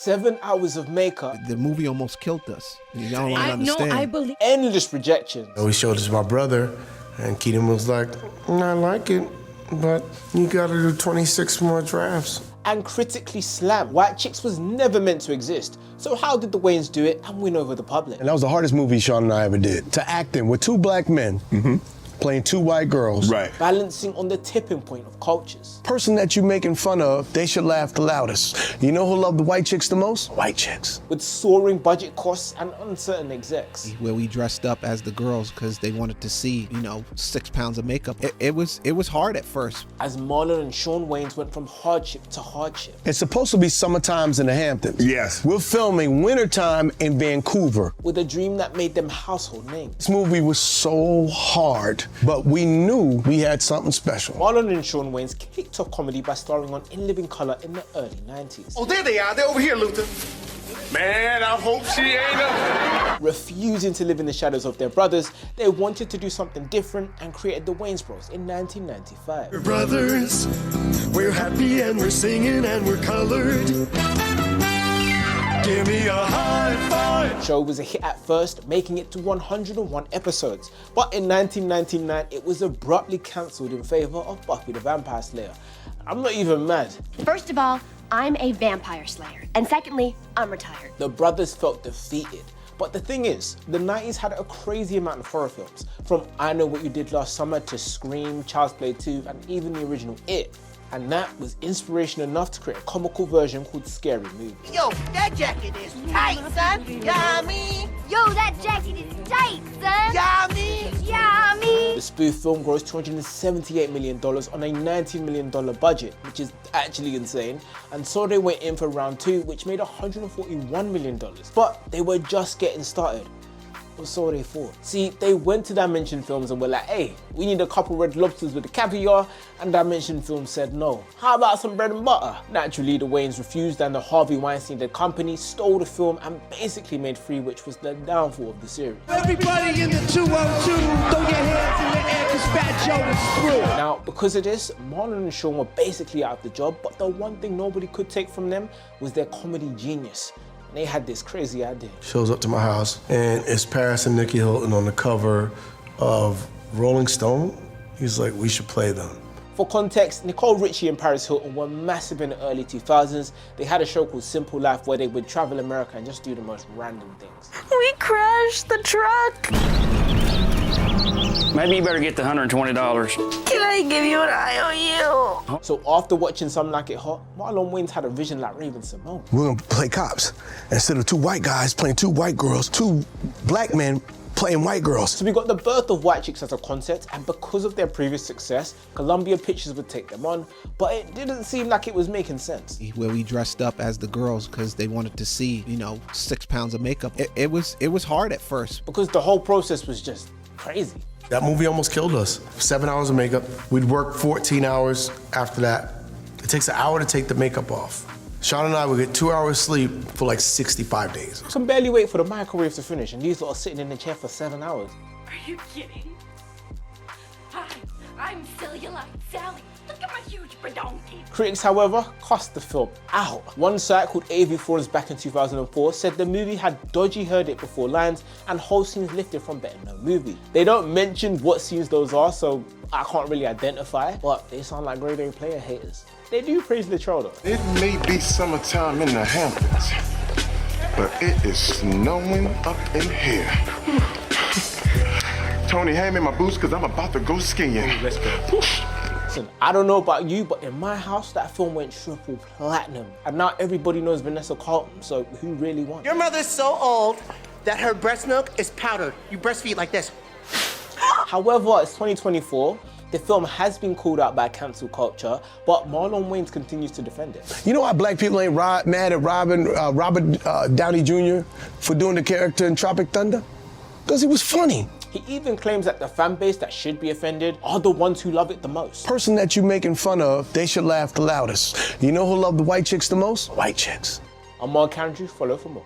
7 hours of makeup. The movie almost killed us. Y'all don't understand. No, I believe. Endless rejections. We showed it to my brother, and Keaton was like, I like it, but you gotta do 26 more drafts. And critically slammed. White Chicks was never meant to exist. So how did the Wayans do it and win over the public? And that was the hardest movie Sean and I ever did. To act in with two black men, playing two white girls. Right. Balancing on the tipping point of cultures. Person that you making fun of, they should laugh the loudest. You know who loved the white chicks the most? White chicks. With soaring budget costs and uncertain execs. Where we dressed up as the girls because they wanted to see, 6 pounds of makeup. It was hard at first. As Marlon and Shawn Wayans went from hardship to hardship. It's supposed to be summertimes in the Hamptons. Yes. We're filming wintertime in Vancouver. With a dream that made them household names. This movie was so hard, but we knew we had something special. Marlon and Shawn Wayans kicked off comedy by starring on In Living Color in the early 90s. Oh, there they are. They're over here, Luther. Man, I hope she ain't up. Refusing to live in the shadows of their brothers, they wanted to do something different and created the Wayans Bros in 1995. We're brothers, we're happy and we're singing and we're colored. Give me a high five. The show was a hit at first, making it to 101 episodes. But in 1999, it was abruptly cancelled in favour of Buffy the Vampire Slayer. I'm not even mad. First of all, I'm a vampire slayer. And secondly, I'm retired. The brothers felt defeated. But the thing is, the 90s had a crazy amount of horror films. From I Know What You Did Last Summer to Scream, Child's Play 2, and even the original It. And that was inspiration enough to create a comical version called Scary Movie. Yo, that jacket is tight, son. You know what I mean? Yo, that jacket is tight, son. You know what I mean? Yeah, I mean. The spoof film grossed $278 million on a $19 million budget, which is actually insane. And so they went in for round 2, which made $141 million. But they were just getting started. Or so they thought. See, they went to Dimension Films and were like, hey, we need a couple red lobsters with the caviar, and Dimension Films said no. How about some bread and butter? Naturally, the Wayans refused, and the Harvey Weinstein-led company stole the film and basically made free, which was the downfall of the series. Everybody in the 202, throw your hands in the air, 'cause Fat Joe is through. Now, because of this, Marlon and Shawn were basically out of the job, but the one thing nobody could take from them was their comedy genius. They had this crazy idea. Shows up to my house, and it's Paris and Nikki Hilton on the cover of Rolling Stone. He's like, we should play them. For context, Nicole Richie and Paris Hilton were massive in the early 2000s. They had a show called Simple Life where they would travel America and just do the most random things. We crashed the truck. Maybe you better get the $120. Can I give you an IOU? So after watching Some Like It Hot, Marlon Wayans had a vision like Raven Simone. We're gonna play cops. Instead of two white guys playing two white girls, two black men playing white girls. So we got the birth of White Chicks as a concept, and because of their previous success, Columbia Pictures would take them on, but it didn't seem like it was making sense. Where we dressed up as the girls because they wanted to see, 6 pounds of makeup. It was hard at first. Because the whole process was just crazy. That movie almost killed us. 7 hours of makeup. We'd work 14 hours after that. It takes an hour to take the makeup off. Sean and I would get 2 hours sleep for like 65 days. I can barely wait for the microwave to finish, and these lot are sitting in the chair for 7 hours. Are you kidding? Hi, I'm Cellulite Sally. Look at my huge badonky. Critics, however, cussed the film out. One site called AV Forums back in 2004 said the movie had dodgy heard it before lines and whole scenes lifted from Better Known Movie. They don't mention what scenes those are, so I can't really identify, but they sound like grade A player haters. They do praise the troll though. It may be summertime in the Hamptons, but it is snowing up in here. Tony, hand me my boots because I'm about to go skiing. Let's go. Listen, I don't know about you, but in my house, that film went triple platinum. And now everybody knows Vanessa Carlton, so who really won? Your mother's so old that her breast milk is powdered. You breastfeed like this. However, it's 2024. The film has been called out by cancel culture, but Marlon Wayans continues to defend it. You know why black people ain't mad at Robert Downey Jr. for doing the character in Tropic Thunder? Because he was funny. He even claims that the fan base that should be offended are the ones who love it the most. Person that you making fun of, they should laugh the loudest. You know who loved the white chicks the most? White chicks. I'm Markndrew, follow for more.